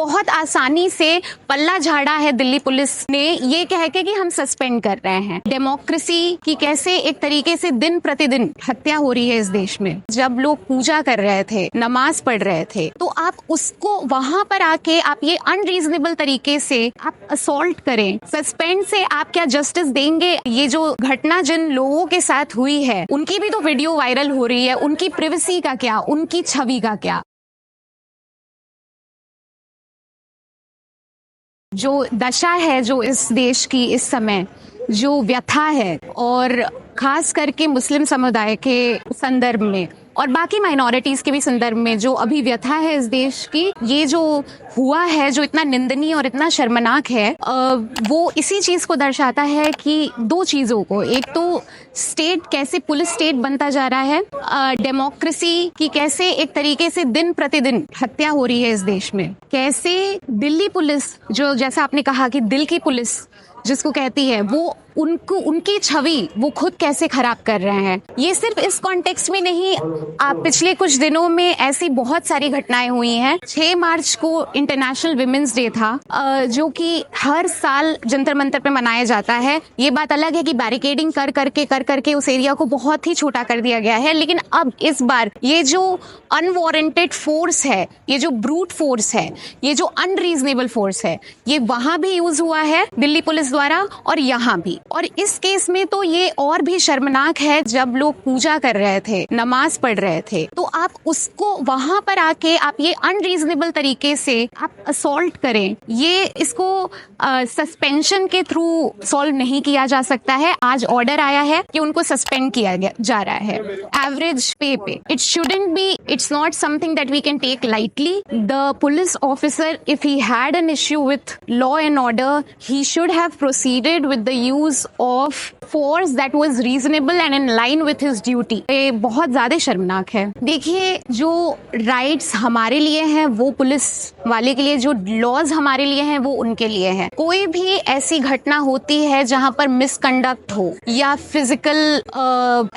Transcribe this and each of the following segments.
बहुत आसानी से पल्ला झाड़ा है दिल्ली पुलिस ने ये कह के कि हम सस्पेंड कर रहे हैं। डेमोक्रेसी की कैसे एक तरीके से दिन प्रतिदिन हत्या हो रही है इस देश में। जब लोग पूजा कर रहे थे, नमाज पढ़ रहे थे, तो आप उसको वहां पर आके आप ये अनरीजनेबल तरीके से आप असॉल्ट करें। सस्पेंड से आप क्या जस्टिस देंगे? ये जो घटना जिन लोगों के साथ हुई है उनकी भी तो वीडियो वायरल हो रही है, उनकी प्रिवेसी का क्या, उनकी छवि का क्या? जो दशा है जो इस देश की इस समय जो व्यथा है, और खास करके मुस्लिम समुदाय के संदर्भ में और बाकी माइनॉरिटीज के भी संदर्भ में जो अभी व्यथा है इस देश की, ये जो हुआ है जो इतना निंदनीय और इतना शर्मनाक है, वो इसी चीज को दर्शाता है कि दो चीजों को, एक तो स्टेट कैसे पुलिस स्टेट बनता जा रहा है, डेमोक्रेसी की कैसे एक तरीके से दिन प्रतिदिन हत्या हो रही है इस देश में, कैसे दिल्ली पुलिस जो जैसा आपने कहा कि दिल की पुलिस जिसको कहती है, वो उनको उनकी छवि वो खुद कैसे खराब कर रहे हैं। ये सिर्फ इस कॉन्टेक्स्ट में नहीं, आप पिछले कुछ दिनों में ऐसी बहुत सारी घटनाएं हुई हैं। 6 मार्च को इंटरनेशनल विमेंस डे था, जो कि हर साल जंतर मंतर पे मनाया जाता है। ये बात अलग है कि बैरिकेडिंग कर करके उस एरिया को बहुत ही छोटा कर दिया गया है, लेकिन अब इस बार ये जो अनवारंटेड फोर्स है, ये जो ब्रूट फोर्स है, ये जो अनरीजनेबल फोर्स है, ये वहां भी यूज हुआ है दिल्ली पुलिस द्वारा और यहाँ भी। और इस केस में तो ये और भी शर्मनाक है, जब लोग पूजा कर रहे थे, नमाज पढ़ रहे थे, तो आप उसको वहां पर आके आप ये अनरीजनेबल तरीके से आप असॉल्ट करें। ये इसको सस्पेंशन के थ्रू सॉल्व नहीं किया जा सकता है। आज ऑर्डर आया है कि उनको सस्पेंड किया जा रहा है एवरेज पे। It shouldn't be, it's not something that we can take lightly. The police officer, if he had an issue with law and order, he should have proceeded with the use of force that was reasonable and in line with his duty। ये बहुत ज्यादा शर्मनाक है। देखिए, जो rights हमारे लिए हैं वो पुलिस वाले के लिए, जो लॉज हमारे लिए हैं वो उनके लिए हैं। कोई भी ऐसी घटना होती है जहां पर मिसकंडक्ट हो या फिजिकल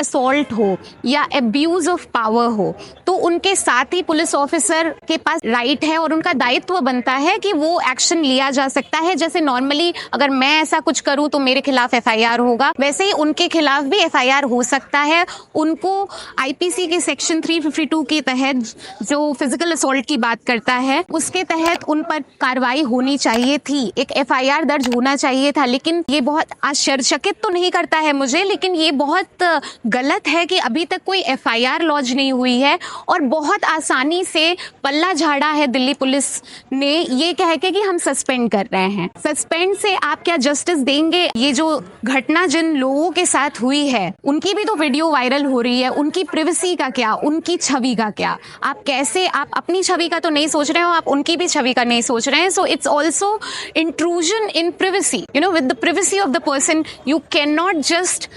असॉल्ट हो या अब्यूज ऑफ पावर हो, तो उनके साथ ही पुलिस ऑफिसर के पास राइट है और उनका दायित्व बनता है कि वो एक्शन लिया जा सकता है। जैसे नॉर्मली अगर मैं ऐसा कुछ करूं तो मेरे खिलाफ एफआईआर होगा, वैसे ही उनके खिलाफ भी एफआईआर हो सकता है। उनको आईपीसी के सेक्शन 352 के तहत जो फिजिकल असॉल्ट की बात करता है, उसके तहत उन पर कार्रवाई होनी चाहिए थी, एक एफआईआर दर्ज होना चाहिए था। लेकिन ये बहुत आश्चर्यचकित तो नहीं करता है मुझे, लेकिन ये बहुत गलत है कि अभी तक कोई एफआईआर लॉन्च नहीं हुई है और बहुत आसानी से पल्ला झाड़ा है दिल्ली पुलिस ने ये कह के कि हम सस्पेंड कर रहे हैं। सस्पेंड से आप क्या जस्टिस देंगे? ये जो घटना जिन लोगों के साथ हुई है उनकी भी तो वीडियो वायरल हो रही है, उनकी प्रिवेसी का क्या, उनकी छवि का क्या? आप कैसे, आप अपनी छवि का तो नहीं सोच रहे हो, आप उनकी भी छवि का नहीं सोच रहे हैं। So it's also intrusion in privacy, with the privacy of the person, you can not just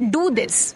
do this.